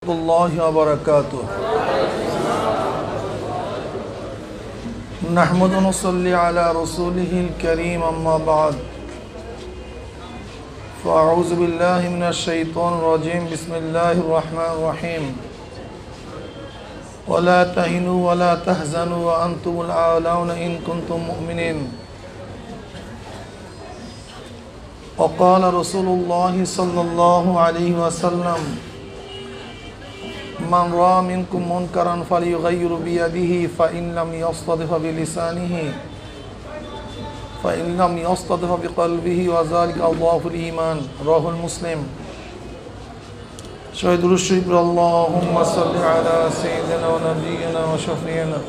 الله وبركاته نحمد ونصلي على رسوله الكريم أما بعد فأعوذ بالله من الشيطان الرجيم بسم الله الرحمن الرحيم ولا تهنوا ولا تحزنوا وأنتم الأعلون إن كنتم مؤمنين وقال رسول الله صلى الله عليه وسلم من رأى منكم منكرا فليغير بيده فإن لم يستطع بلسانه فإن لم يستطع بقلبه وذلك أضعف الإيمان رواه المسلم شهد الشكر اللهم صل على سيدنا ونبينا وشفيعنا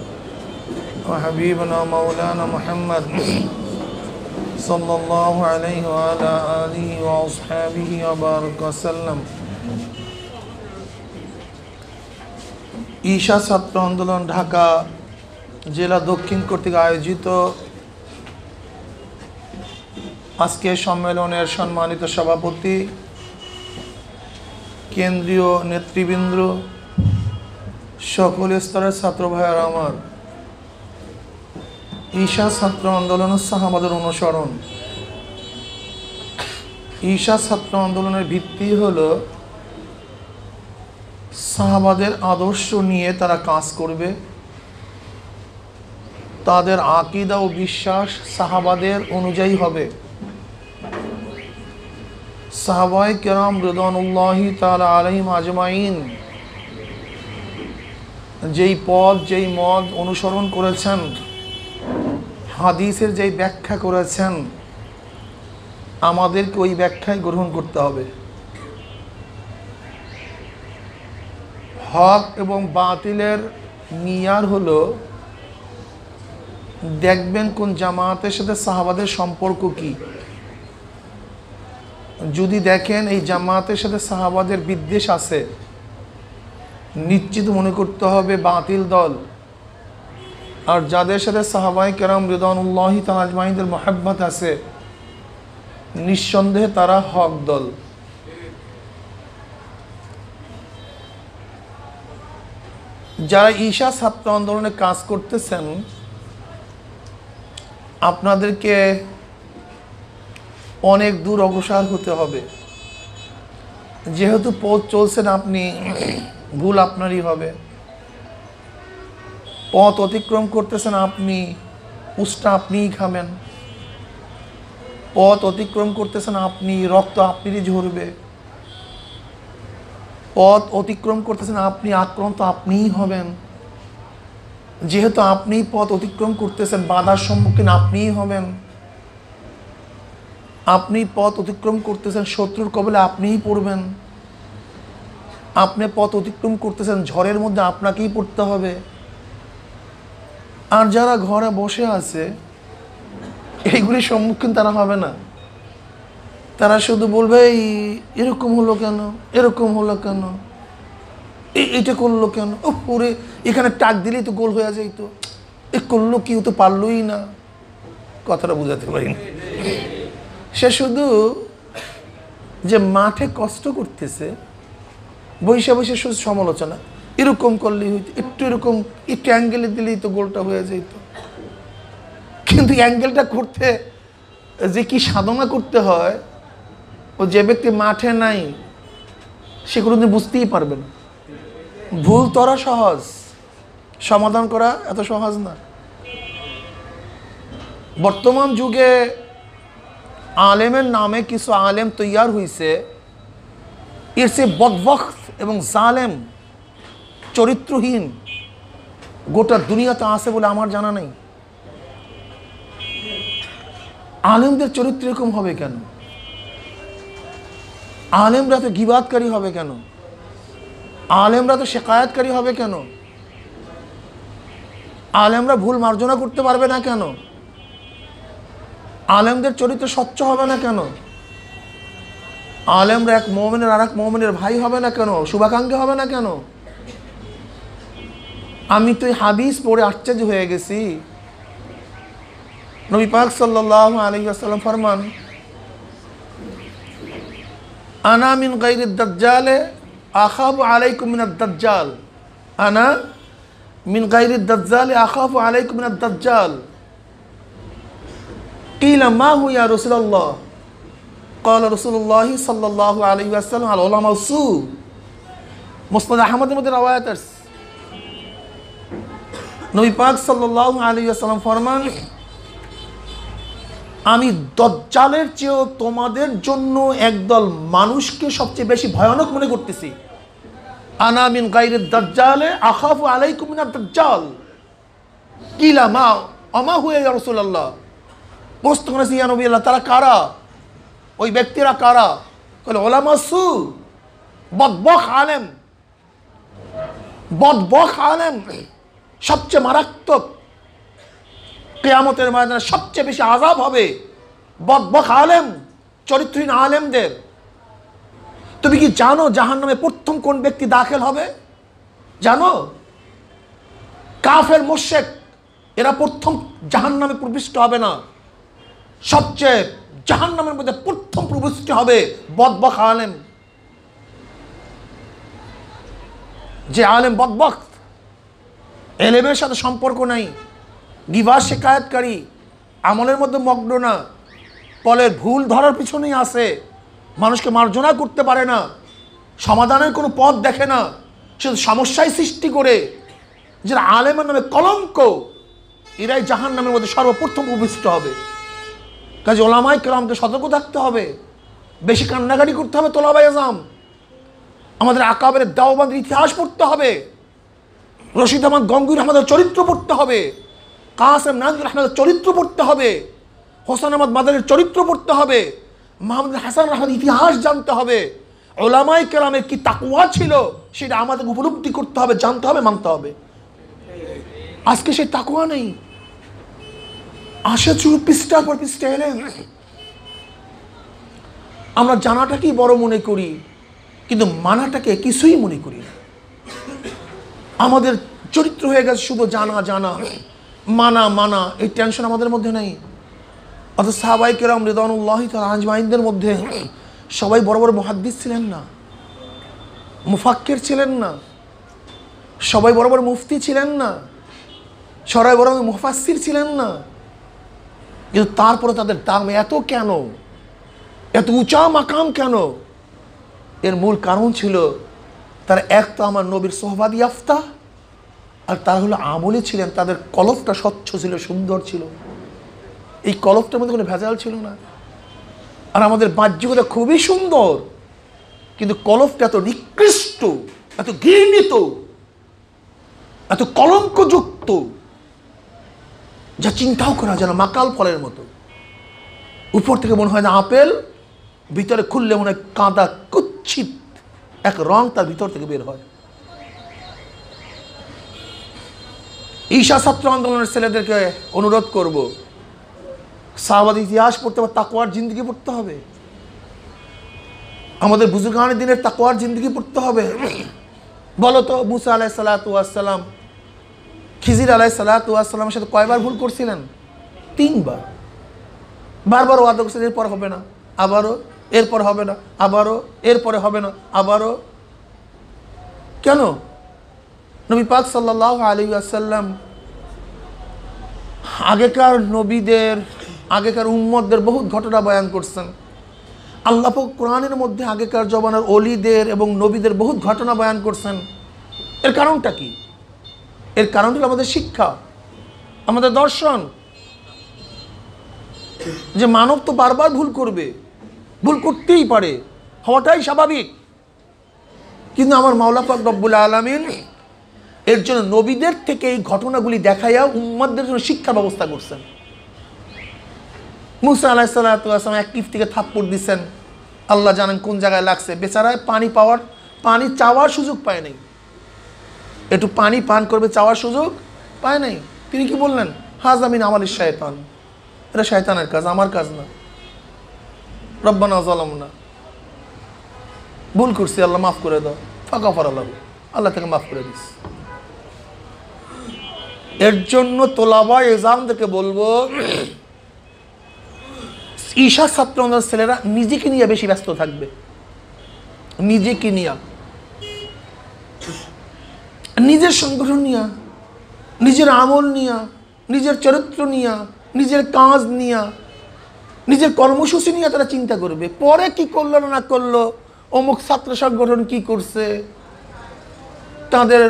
وحبيبنا مولانا محمد صلى الله عليه وعلى آله وأصحابه وبارك وسلم ঈশা ছাত্র আন্দোলন ঢাকা জেলা দক্ষিণ কর্তৃক আয়োজিত আজকে সম্মেলনের সম্মানিত সভাপতি, কেন্দ্রীয় নেতৃবৃন্দ, সকল স্তরের ছাত্র ভাইয়েরা আমার, ঈশা ছাত্র আন্দোলন সাহাবাদের অনুসরণ। ঈশা ছাত্র আন্দোলনের ভিত্তি হলো সাহাবাদের আদর্শ নিয়ে তারা কাজ করবে, তাদের আকীদা ও বিশ্বাস সাহাবাদের অনুযায়ী হবে। সাহাবায়ে কেরাম রিদওয়ানুল্লাহি তাআলা আলাইহিম আজমাইন যেই পথ যেই মত অনুসরণ করেছেন, হাদিসের যেই ব্যাখ্যা করেছেন, আমাদেরকে ওই ব্যাখ্যাই গ্রহণ করতে হবে। হক এবং বাতিলের মিয়ার হলো দেখবেন কোন জামাতের সাথে সাহাবাদের সম্পর্ক কি। যদি দেখেন এই জামাতের সাথে সাহাবাদের বিদ্বেষ আছে, নিশ্চিত মনে করতে হবে বাতিল দল। আর যাদের সাথে সাহাবায়ে কেরাম রিদওয়ানুল্লাহি তাআলা আজমাইনদের মহব্বত আছে, নিঃসন্দেহে তারা হক দল। যারা ঈশা ছাত্র আন্দোলনে কাজ করতেছেন, আপনাদেরকে অনেক দূর অগ্রসর হতে হবে। যেহেতু পথ চলছেন আপনি, ভুল আপনারই হবে। পথ অতিক্রম করতেছেন আপনি, উষ্টা আপনিই খাবেন। পথ অতিক্রম করতেছেন আপনি, রক্ত আপনারই ঝরবে। পথ অতিক্রম করতেছেন আপনি, আক্রান্ত আপনিই হবেন। যেহেতু আপনি পথ অতিক্রম করতেছেন, বাধার সম্মুখীন আপনিই হবেন। আপনি পথ অতিক্রম করতেছেন, শত্রুর কবলে আপনিই পড়বেন। আপনি পথ অতিক্রম করতেছেন, ঝড়ের মধ্যে আপনাকেই পড়তে হবে। আর যারা ঘরে বসে আছে, এইগুলির সম্মুখীন তারা হবে না। তারা শুধু বলবে এরকম হলো কেন, এরকম হলো কেন, এটা করলো কেন, ও পরে এখানে টাক দিলেই তো গোল হয়ে যায়, তো এ করলো কি, ও তো পারলই না। কথাটা বুঝাতে পারিনি। সে শুধু যে মাঠে কষ্ট করতেছে, বসে বসে শুধু সমালোচনা, এরকম করলেই হইতো, একটু এরকম একটু অ্যাঙ্গেলে দিলেই তো গোলটা হয়ে যেত। কিন্তু অ্যাঙ্গেলটা করতে যে কি সাধনা করতে হয়, ও যে ব্যক্তি মাঠে নাই সে কোনোদিন বুঝতেই পারবে না। ভুল ধরা সহজ, সমাধান করা এত সহজ না। বর্তমান যুগে আলেমের নামে কিছু আলেম তৈয়ার হয়েছে, এর সে বদবখত এবং জালেম, চরিত্রহীন গোটা দুনিয়াতে আছে বলে আমার জানা নেই। আলেমদের চরিত্র এরকম হবে কেন? আলেমরা তো গীবাতকারী হবে কেন? আলেমরা তো শেকায়াতকারী হবে কেন? আলেমরা ভুল মার্জনা করতে পারবে না কেন? আলেমদের চরিত্র স্বচ্ছ হবে না কেন? আলেমরা এক মুমিনের আর এক মুমিনের ভাই হবে না কেন? শুভাকাঙ্ক্ষী হবে না কেন? আমি তো এই হাদিস পড়ে আশ্চর্য হয়ে গেছি। নবী পাক সাল্লাল্লাহু আলাইহি ওয়াসাল্লাম ফরমান, আনা মিন গায়রিদ দাজ্জালে আখাফু আলাইকুম মিনাদ দাজ্জাল, আনা মিন গায়রি দাজ্জাল আখাফু আলাইকুম মিনাদ দাজ্জাল। কিলা মা হু ইয়া রাসূলুল্লাহ, ক্বালা রাসূলুল্লাহ সাল্লাল্লাহু আলাইহি ওয়াসাল্লাম আল উলামা সু। মুসনাদ আহমদের মধ্যে রওয়ায়াত আছে, নবী পাক সাল্লাল্লাহু আলাইহি ওয়াসাল্লাম ফরমান, আমি দাজ্জালের চেয়েও তোমাদের জন্য একদল মানুষকে সবচেয়ে বেশি ভয়ানক মনে করতেছি। আনা মিন গায়রি দাজ্জাল আখাফু আলাইকুম মিনাদ দাজ্জাল। কিলা মা আমা হুয়া ইয়া রাসূলুল্লাহ, প্রশ্ন করেছি ইয়া নবী আল্লাহ, তারা কারা, ওই ব্যক্তিরা কারা? কইল উলামা সু, বদবখ আলেম, বদবখ আলেম, সবচেয়ে মারাত্মক, কিয়ামতের ময়দানে সবচেয়ে বেশি আযাব হবে বদবখ আলেম, চরিত্রহীন আলেমদের। তুমি কি জানো জাহান্নামে প্রথম কোন ব্যক্তি দাখিল হবে? জানো? কাফের মুশরিক, এরা প্রথম জাহান্নামে প্রবিষ্ট হবে না। সবচেয়ে জাহান্নামের মধ্যে প্রথম প্রবিষ্ট হবে বদবখ আলেম। যে আলেম বদবখ, এলেমের সাথে সম্পর্ক নাই, গিবত শিকায়তকারী, আমলের মধ্যে মগ্ন না, ফলের ভুল ধরার পিছনেই আছে, মানুষকে মার্জনা করতে পারে না, সমাধানের কোনো পথ দেখে না, শুধু সমস্যায় সৃষ্টি করে, যারা আলেমের নামে কলঙ্ক, এরাই জাহান্নামের মধ্যে সর্বপ্রথম প্রবিষ্ট হবে। কাজে ওলামায়ে কেরামকে সতর্ক থাকতে হবে, বেশি কান্নাকাটি করতে হবে। তোলাবায়ে আযম, আমাদের আকাবের দেওবন্দের ইতিহাস পড়তে হবে, রশিদ আহমদ গঙ্গুই আহমদের চরিত্র পড়তে হবে, কাসেম নাজমুল আহমদের চরিত্র পড়তে হবে, হোসেন আহমদ মাদারের চরিত্র পড়তে হবে, মোহাম্মদ হাসান আহমদ ইতিহাস জানতে হবে। ওলামায়ে কেরামের কি তাকওয়া ছিল সেটা আমাদের উপলব্ধি করতে হবে, জানতে হবে, মানতে হবে। আজকে সেই তাকওয়া নেই, আসে শুধু পৃষ্ঠার পর পৃষ্ঠা এলেন। আমরা জানাটাকেই বড় মনে করি, কিন্তু মানাটাকে কিছুই মনে করি না। আমাদের চরিত্র হয়ে গেছে শুধু জানা জানা, মানা মানা, এই টেনশন আমাদের মধ্যে নেই। অর্থাৎ সাহাবায়ে কেরাম রিদওয়ানুল্লাহি তাআলা আজমাইনদের মধ্যে সবাই বড় বড় মুহাদ্দিস ছিলেন না, মুফাক্কির ছিলেন না, সবাই বড় বড় মুফতি ছিলেন না, সবাই বড় মুফাসসির ছিলেন না, কিন্তু তারপরে তাদের দাম এত কেন, এত উঁচা মাকাম কেন? এর মূল কারণ ছিল তারা এক তো আমার নবীর সোহবাত ইয়াফতা, আর তারা হলো আমলি ছিলেন, তাদের কলফটা স্বচ্ছ ছিল, সুন্দর ছিল, এই কলফটার মধ্যে কোনো ভেজাল ছিল না। আর আমাদের বাহ্যিকতা খুবই সুন্দর, কিন্তু কলফটা এত নিকৃষ্ট, এত ঘৃণিত, এত কলঙ্কযুক্ত, যা চিন্তাও করা যায় না, মাকাল ফলের মতো। উপর থেকে মনে হয় না আপেল, ভিতরে খুললে মনে হয় কাঁদা কুচ্ছিত এক রং তার ভিতর থেকে বের হয়। ঈশা ছাত্র আন্দোলনের ছেলেদেরকে অনুরোধ করব, সাহাবাদের ইতিহাস পড়তে হবে, তাকওয়ার জিন্দগি পড়তে হবে, আমাদের বুজুর্গানের দিনের তাকওয়ার জিন্দগি পড়তে হবে। বলো তো, মুসা আলাইহিস সালাতু ওয়াস সালাম খিজির আলাইহিস সালাতু ওয়াস সালামের সাথে কয়বার ভুল করছিলেন? 3 বার। বারবার ওয়াদা করছেন এরপর হবে না, আবারও, এরপর হবে না, আবারও, এরপরে হবে না, আবারও। কেন? নবী পাক সাল্লাল্লাহু আলাইহি ওয়াসাল্লাম আগেকার নবীদের, আগেকার উম্মতদের বহুত ঘটনা বয়ান করছেন। আল্লাহ পাক কোরআনের মধ্যে আগেকার জমানার ওলিদের এবং নবীদের বহুত ঘটনা বয়ান করছেন। এর কারণটা কি? এর কারণটা হলো আমাদের শিক্ষা, আমাদের দর্শন, যে মানব তো বারবার ভুল করবে, ভুল করতেই পারে, হওয়াটাই স্বাভাবিক। কিন্তু আমার মাওলা পাক রব্বুল আলামিন এর জন্য নবীদের থেকে এই ঘটনাগুলি দেখাইয়া উম্মতদের জন্য শিক্ষা ব্যবস্থা করছেন। মুসা আলাইহিস সালাতু ওয়াস সালাম এক কিফতিকে থাপ্পড় দিচ্ছেন, আল্লাহ জানেন কোন জায়গায় লাগছে, বেচারায় পানি চাওয়ার সুযোগ পায় নাই, একটু পানি পান করবে চাওয়ার সুযোগ পায় নাই। তিনি কি বললেন? হাযা মিন আমালিশ শায়তান, এটা শয়তানের কাজ, আমার কাজ না। রব্বানা যালামনা, ভুল করছি, আল্লাহ মাফ করে দাও। ফাগাফার আল্লাহ, আল্লাহ থেকে মাফ করে দিস। এর জন্য তোলাবায়ে ইলজামদেরকে বলবো, ঈশা ছাত্র ছেলেরা নিজেকে নিয়ে বেশি ব্যস্ত থাকবে, নিজেকে নিয়ে। নিজের সংগঠন নিয়া, নিজের আমল নিয়া, নিজের চরিত্র নিয়া, নিজের কাজ নিয়া, নিজের কর্মসূচি নিয়ে তারা চিন্তা করবে। পরে কি করলো না করলো, অমুক ছাত্র সংগঠন কি করছে, তাদের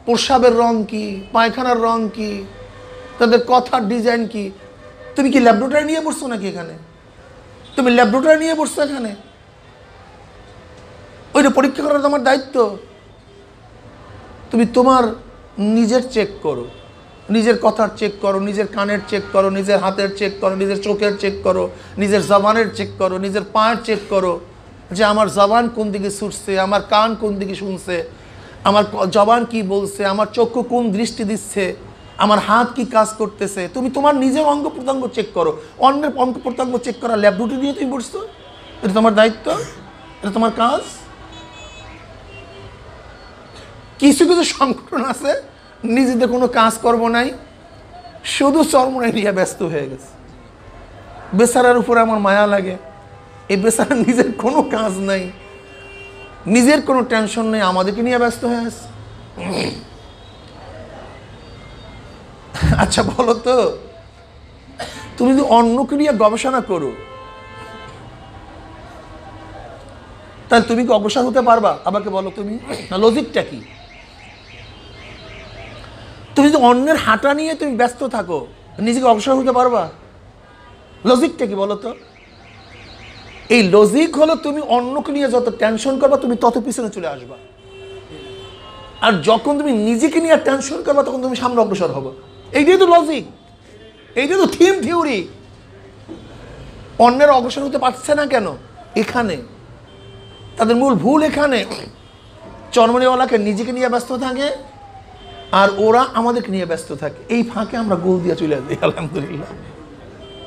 প্রস্রাবের রং কি, পায়খানার রং কি, তাদের কথার ডিজাইন কি। তুমি কি ল্যাবরেটরি নিয়ে বসছো নাকি এখানে? তুমি ল্যাবরেটরি নিয়ে বসছো এখানে? ওইটা পরীক্ষা করা তোমার দায়িত্ব। তুমি তোমার নিজের চেক করো, নিজের কথার চেক করো, নিজের কানের চেক করো, নিজের হাতের চেক করো, নিজের চোখের চেক করো, নিজের জবানের চেক করো, নিজের পায়ের চেক করো, যে আমার জবান কোন দিকে ছুটছে, আমার কান কোন দিকে শুনছে, আমার জবান কি বলছে, আমার চক্ষু কোন দৃষ্টি দিচ্ছে, আমার হাত কি কাজ করতেছে। তুমি তোমার নিজের অঙ্গ প্রত্যঙ্গ চেক করো। অন্যের অঙ্গ প্রত্যঙ্গ চেক করা ল্যাবরেটরি দিয়ে তুমি বসছো? এটা তোমার দায়িত্ব, এটা তোমার কাজ। কিছু কিছু সংগঠন আছে নিজেদের কোনো কাজকর্ম নাই, শুধু চরমনাই নিয়ে ব্যস্ত হয়ে গেছে। বেচারার উপরে আমার মায়া লাগে। এই বেচারা নিজের কোনো কাজ নাই, নিজের কোনো টেনশন নেই, আমাদেরকে নিয়ে ব্যস্ত হয়ে আছে। আচ্ছা বলো তো, তুমি যদি অন্যকে নিয়ে গবেষণা করো, তাহলে তুমি কি অগ্রসর হতে পারবা? আমাকে বলো তুমি, না লজিকটা কি? তুমি যদি অন্যের হাঁটা নিয়ে তুমি ব্যস্ত থাকো, নিজেকে অগ্রসর হতে পারবা? লজিকটা কি বলো তো? এই লজিক হলো তুমি অন্যকে নিয়ে যত টেনশন করবা তুমি তত পিছনে চলে আসবা, আর যখন তুমি নিজেকে নিয়ে টেনশন করবা তখন তুমি সামনে অগ্রসর হবো। এইটাই তো লজিক, এইটাই তো থিম থিওরি। অন্যের অগ্রসর হতে পারছে না কেন? এখানে তাদের মূল ভুল এখানে। চরমনিওয়ালাকে নিজেকে নিয়ে ব্যস্ত থাকে আর ওরা আমাদেরকে নিয়ে ব্যস্ত থাকে। এই ফাঁকে আমরা গোল দিয়ে চলে যাই। আলহামদুলিল্লাহ,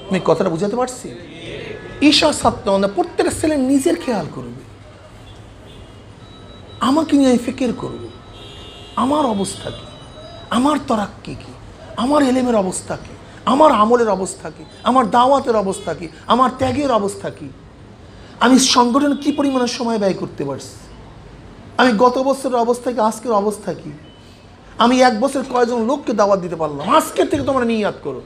আমি কথাটা বুঝাতে পারছি? ঈশা ছাত্র প্রত্যেকটা ছেলে নিজের খেয়াল করবে, আমাকে নিয়ে ফিকির করবে, আমার অবস্থা কি, আমার তরাক্কি কি, আমার এলেমের অবস্থা কি, আমার আমলের অবস্থা কি, আমার দাওয়াতের অবস্থা কি, আমার ত্যাগের অবস্থা কি, আমি সংগঠনে কি পরিমাণে সময় ব্যয় করতে পারছি, আমি গত বছরের অবস্থা কি, আজকের অবস্থা কি, আমি এক বছর কয়জন লোককে দাওয়াত দিতে পারলাম। আজকের থেকে তোমরা নিয়াত করো,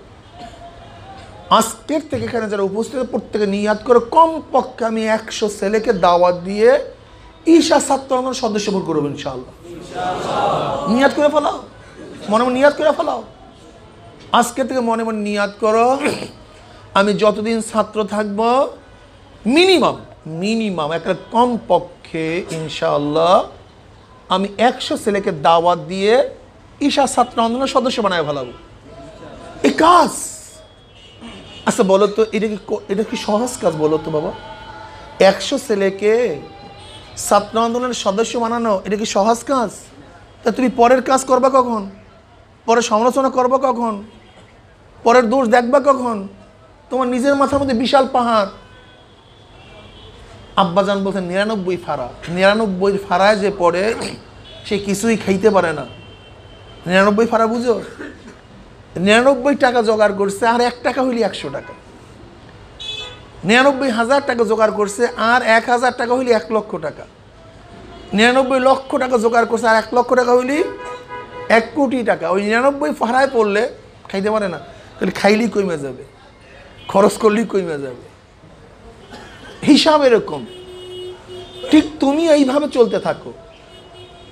আজকের থেকে এখানে যারা উপস্থিত প্রত্যেকে নিয়াত করো, কমপক্ষে আমি 100 ছেলেকে দাওয়াত দিয়ে ঈশা ছাত্র আন্দোলনের সদস্য ভোট করবো ইনশাআল্লাহ। নিয়াত করে ফেলাও, মনে মনে নিয়াত করে ফেলাও। আজকে থেকে মনে মনে নিয়াত করো, আমি যতদিন ছাত্র থাকব মিনিমাম একটা কমপক্ষে ইনশাআল্লাহ আমি 100 ছেলেকে দাওয়াত দিয়ে ঈশা ছাত্র আন্দোলনের সদস্য বানায় ফেলাবো। এই কাজ, আচ্ছা বলো তো এটা কি সহজ কাজ? বলো তো বাবা, 100 ছেলেকে ছাত্র আন্দোলনের সদস্য বানানো এটা কি সহজ কাজ? তা তুমি পরের কাজ করবা কখন? পরে সমালোচনা করবা কখন? পরের দোষ দেখবা কখন? তোমার নিজের মাথার মধ্যে বিশাল পাহাড়। আব্বাজান বলছেন 99 ফাড়া, 99 ফাড়ায় যে পড়ে সে কিছুই খাইতে পারে না। 99 ফাড়া বুঝো? 99 টাকা জোগাড় করছে আর 1 টাকা হইলে 100 টাকা, 99,000 টাকা জোগাড় করছে আর 1,000 টাকা হইলে 1 লক্ষ টাকা, 99 লক্ষ টাকা জোগাড় করছে আর 1 লক্ষ টাকা হইলে 1 কোটি টাকা। ওই 99 ফাড়ায় পড়লে খাইতে পারে না, তাহলে খাইলেই কমে যাবে, খরচ করলেই কমে যাবে। হিসাব এরকম। ঠিক তুমি এইভাবে চলতে থাকো।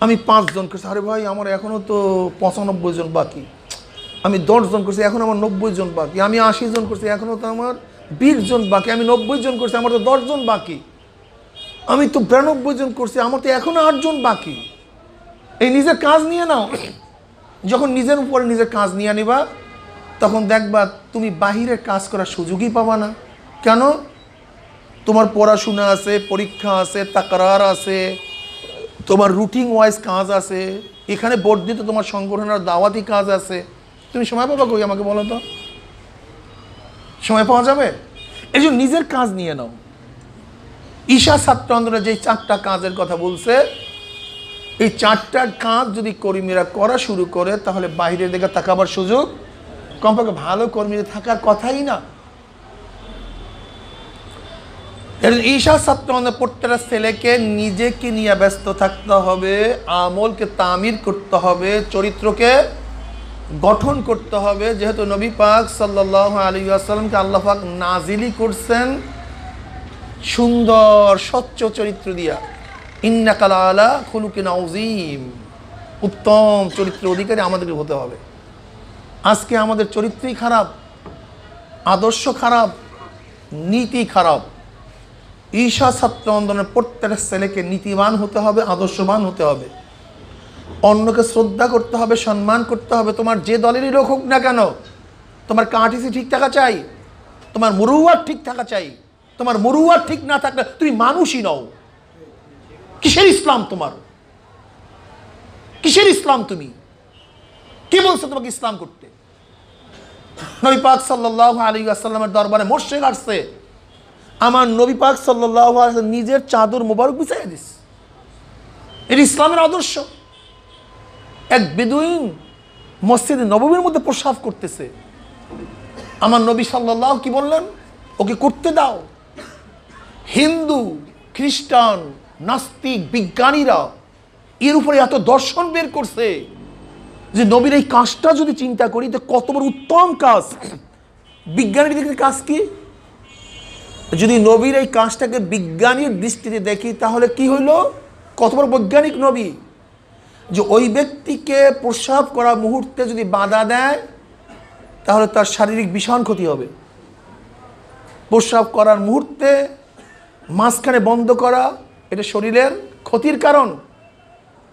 আমি 5 জন করছি, আরে ভাই আমার এখনো তো 95 জন বাকি। আমি 10 জন করছি, এখন আমার 90 জন বাকি। আমি 80 জন করছি, এখনো তো আমার 20 জন বাকি। আমি 90 জন করছি, আমার তো 10 জন বাকি। আমি তো 92 জন করছি, আমার তো এখনো 8 জন বাকি। এই নিজের কাজ নিয়ে নাও। যখন নিজের উপরে নিজের কাজ নিয়ে নিবা তখন দেখবা তুমি বাহিরের কাজ করার সুযোগই পাবা না। কেন? তোমার পড়াশোনা আছে, পরীক্ষা আছে, তাকরার আছে, তোমার রুটিন ওয়াইজ কাজ আছে, এখানে বর্ধিত তোমার সংগঠনের দাওয়াতি কাজ আছে। তুমি সময় পাবা কই আমাকে বলো তো? সময় পাওয়া যাবে? এই জন্য নিজের কাজ নিয়ে নাও। ঈশা ছাত্র আন্দোলনে যে 4টা কাজের কথা বলছে, এই 4টা কাজ যদি কর্মীরা করা শুরু করে তাহলে বাইরের দিকে তাকাবার সুযোগ, কমপক্ষে ভালো কর্মীরা থাকার কথাই না। এর ঈশা ছাত্র আমাদের প্রত্যেকটা ছেলেকে নিজেকে নিয়ে ব্যস্ত থাকতে হবে, আমলকে তামির করতে হবে, চরিত্রকে গঠন করতে হবে। যেহেতু নবী পাক সাল্লাল্লাহু আলাইহি ওয়াসাল্লামকে আল্লাহ পাক নাজিলি করছেন সুন্দর স্বচ্ছ চরিত্র দিয়া, ইন্নাকা লাআলা খুলুকিন আযীম, উত্তম চরিত্র অধিকারী আমাদেরকে হতে হবে। আজকে আমাদের চরিত্রই খারাপ, আদর্শ খারাপ, নীতি খারাপ। ঈশা ছাত্র আন্দোলনের প্রত্যেকটা ছেলেকে নীতিবান হতে হবে, আদর্শবান হতে হবে, অন্যকে শ্রদ্ধা করতে হবে, সম্মান করতে হবে। তোমার যে দলেরই লোক হোক না কেন, তোমার কাটিসি ঠিক থাকা চাই, তোমার মুরুয়াত ঠিক থাকা চাই। তোমার মুরুয়াত ঠিক না থাকলে তুমি মানুষই নও। কিসের ইসলাম তোমার? কিসের ইসলাম তুমি? কে বলছো তোমাকে ইসলাম করতে? নবী পাক সাল্লাল্লাহু আলাইহি ওয়াসাল্লামের দরবারে মুশরিক আসছে, আমার নবী পাক সাল্লাল্লাহু আলাইহি ওয়াসাল্লাম নিজের চাদর মোবারক বিছাইয়া দিস। এটা ইসলামের আদর্শ। এক বেদুইন মসজিদে নববীর মধ্যে প্রসাব করতেছে, আমার নবী সাল্লাল্লাহু কি বললেন? ওকে করতে দাও। হিন্দু, খ্রিস্টান, নাস্তিক, বিজ্ঞানীরা এর উপরে এত দর্শন বের করছে যে নবীর এই কাজটা যদি চিন্তা করি তো কত বড় উত্তম কাজ। বিজ্ঞানীর দিকে কাজ কি? যদি নবীর এই কাজটাকে বিজ্ঞানীর দৃষ্টিতে দেখি তাহলে কি হইল? কত বড় বৈজ্ঞানিক নবী যে ওই ব্যক্তিকে প্রসাব করা মুহূর্তে যদি বাধা দেয় তাহলে তার শারীরিক ভীষণ ক্ষতি হবে। প্রসাব করার মুহূর্তে মাঝখানে বন্ধ করা এটা শরীরের ক্ষতির কারণ।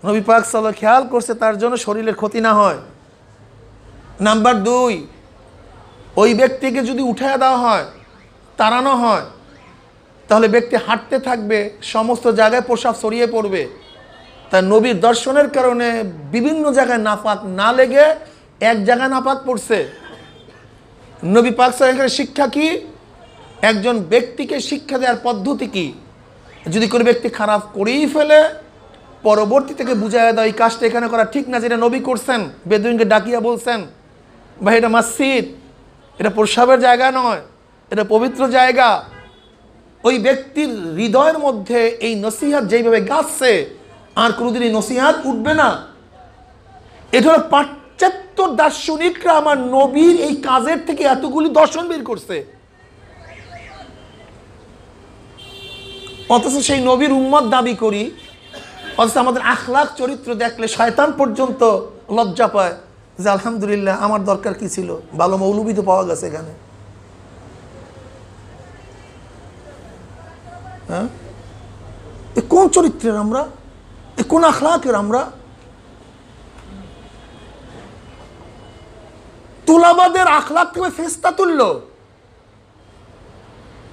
নবী পাক সাল্লাল্লাহু খেয়াল করছে তার জন্য শরীরের ক্ষতি না হয়। নাম্বার 2, ওই ব্যক্তিকে যদি উঠায় দেওয়া হয়, তাড়ানো হয়, তাহলে ব্যক্তি হাঁটতে থাকবে, সমস্ত জায়গায় প্রসাব ছড়িয়ে পড়বে। তাই নবীর দর্শনের কারণে বিভিন্ন জায়গায় নাপাক না লেগে এক জায়গায় নাপাক পড়ছে। নবী পাক সাল্লাল্লাহু আলাইহি শিক্ষা কি? একজন ব্যক্তিকে শিক্ষা দেওয়ার পদ্ধতি কি? যদি কোনো ব্যক্তি খারাপ করেই ফেলে পরবর্তী থেকে বুঝাইয়া দাও এই কাজটা এখানে করা ঠিক না, যেটা নবী করছেন। বেদুইনকে ডাকিয়া বলছেন, ভাই এটা মসজিদ, এটা প্রসাবের জায়গা নয়, এটা পবিত্র জায়গা। ওই ব্যক্তির হৃদয়ের মধ্যে এই নসিহত যেইভাবে গাচ্ছে আর কোনোদিন এই নসিহত উঠবে না। এটা হলো পাশ্চাত্য দার্শনিকরা আমার নবীর এই কাজের থেকে এতগুলি দর্শন বের করছে, অথচ সেই নবীর উম্মত দাবি করি, অথচ আমাদের আখলাক চরিত্র দেখলে শয়তান পর্যন্ত লজ্জা পায় যে আলহামদুলিল্লাহ আমার দরকার কি ছিল, ভালো মৌলবী তো পাওয়া গেছে এখানে। হ্যাঁ, এ কোন চরিত্রের আমরা? এ কোন আখলাকের আমরা? তোলাবাদের আখলাক থেকে ফেরেশতা তুললো,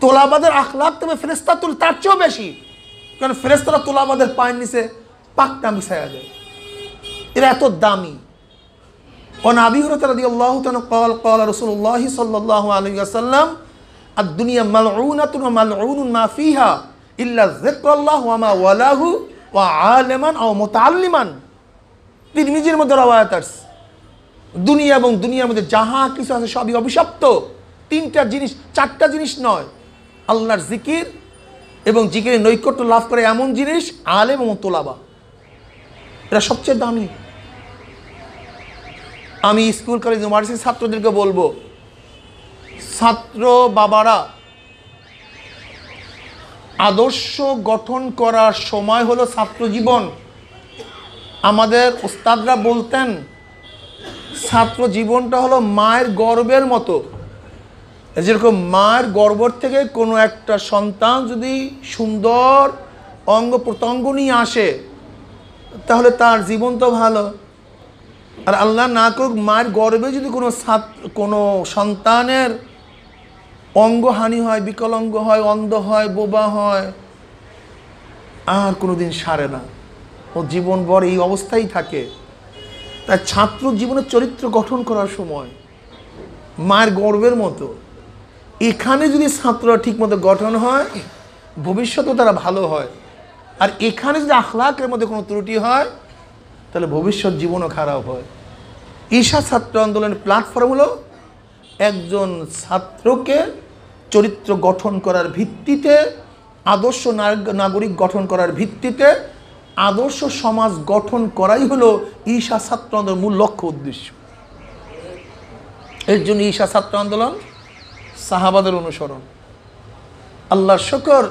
তোলাবাদের আখলাক থেকে ফেরেশতা তুল তার চেয়েও বেশি, কারণ ফেরেশতারা তোলাবাদের পায়ের নিচে পাকটা মিশাইয়া দেয়, এরা এত দামি। ওয়ান আবি হুরায়রা রাদিয়াল্লাহু তাআলা قال قال رسول الله صلى الله عليه وسلم الدنيا ملعونة وملعون ما فيها إلا ذكر الله وما والاه وعالما أو متعلما। তিরমিজির মধ্যে রওয়ায়াত আছে, দুনিয়া এবং দুনিয়ার মধ্যে যাহা কিছু আছে সবই অভিশপ্ত। 3টা জিনিস, 4টা জিনিস নয়, আল্লাহর জিকির এবং জিকিরের নৈকট্য লাভ করে এমন জিনিস, আলেম এবং তোলাবা, এরা সবচেয়ে দামি। আমি স্কুল কলেজ ইউনিভার্সিটির ছাত্রদেরকে বলবো, ছাত্র বাবারা আদর্শ গঠন করার সময় হলো ছাত্র জীবন। আমাদের ওস্তাদরা বলতেন ছাত্র জীবনটা হলো মায়ের গর্ভের মতো। যেরকম মায়ের গর্ভ থেকে কোনো একটা সন্তান যদি সুন্দর অঙ্গ প্রত্যঙ্গ নিয়ে আসে তাহলে তার জীবন তো ভালো। আর আল্লাহ না করুক মায়ের গর্ভে যদি কোনো সন্তানের অঙ্গহানি হয়, বিকলাঙ্গ হয়, অন্ধ হয়, বোবা হয়, আর কোনোদিন সারে না, ও জীবনভর এই অবস্থায় থাকে। তাই ছাত্র জীবনের চরিত্র গঠন করার সময় মায়ের গর্ভের মতো, এখানে যদি ছাত্ররা ঠিকমতো গঠন হয় ভবিষ্যতেও তারা ভালো হয়। আর এখানে যদি আখলাকের মধ্যে কোনো ত্রুটি হয় তাহলে ভবিষ্যৎ জীবনও খারাপ হয়। ঈশা ছাত্র আন্দোলনের প্ল্যাটফর্ম হলো একজন ছাত্রকে চরিত্র গঠন করার ভিত্তিতে আদর্শ নাগরিক গঠন করার ভিত্তিতে আদর্শ সমাজ গঠন করাই হলো ঈশা ছাত্র আন্দোলনের মূল লক্ষ্য উদ্দেশ্য। এর জন্য ঈশা ছাত্র আন্দোলন সাহাবাদের অনুসরণ। আল্লাহর শুকর,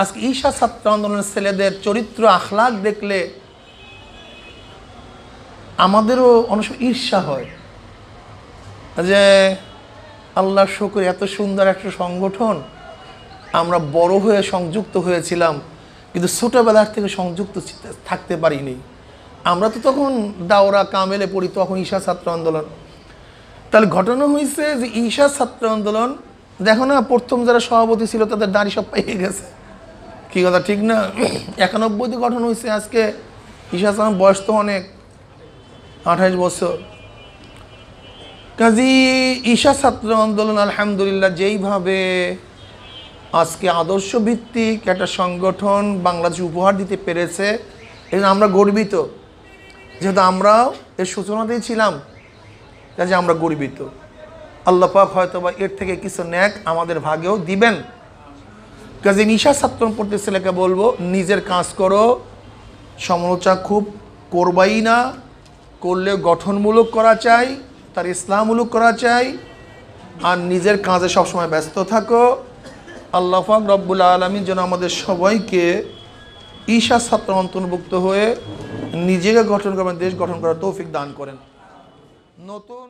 আজকে ঈশা ছাত্র আন্দোলনের ছেলেদের চরিত্র আখলাক দেখলে আমাদেরও অনেক সময় ঈর্ষা হয় যে আল্লাহর শুকর, এত সুন্দর একটা সংগঠন, আমরা বড় হয়ে সংযুক্ত হয়েছিলাম কিন্তু ছোটোবেলার থেকে সংযুক্ত থাকতে পারিনি। আমরা তো তখন দাওরা কামেলে পড়ি, তখন ঈশা ছাত্র আন্দোলন। তাহলে ঘটনা হয়েছে যে ঈশা ছাত্র আন্দোলন, দেখো না প্রথম যারা সভাপতি ছিল তাদের দাড়ি সব পেয়ে গেছে, কি কথা ঠিক না? 91তে গঠন হয়েছে, আজকে ঈশা ছাত্র বয়স তো অনেক, 28 বছর। কাজী ঈশা ছাত্র আন্দোলন আলহামদুলিল্লাহ যেইভাবে আজকে আদর্শ ভিত্তিক একটা সংগঠন বাংলাদেশ উপহার দিতে পেরেছে, এই আমরা গর্বিত, যেহেতু আমরাও এর সূচনাতেই ছিলাম, কাজে আমরা গর্বিত। আল্লাহ পাক হয়তো বা এর থেকে কিছু ন্যাক আমাদের ভাগেও দিবেন। কাজে ঈশা ছাত্র পড়তে ছেলেকে বলবো, নিজের কাজ করো, সমালোচনা খুব করবাই না, করলে গঠনমূলক করা চাই, তার ইসলামমূলক করা চাই, আর নিজের কাজে সবসময় ব্যস্ত থাকো। আল্লাহ পাক রব্বুল আলামিন যেন আমাদের সবাইকে ঈশা ছাত্র অন্তর্ভুক্ত হয়ে নিজেকে গঠন করবেন, দেশ গঠন করার তৌফিক দান করেন। নতুন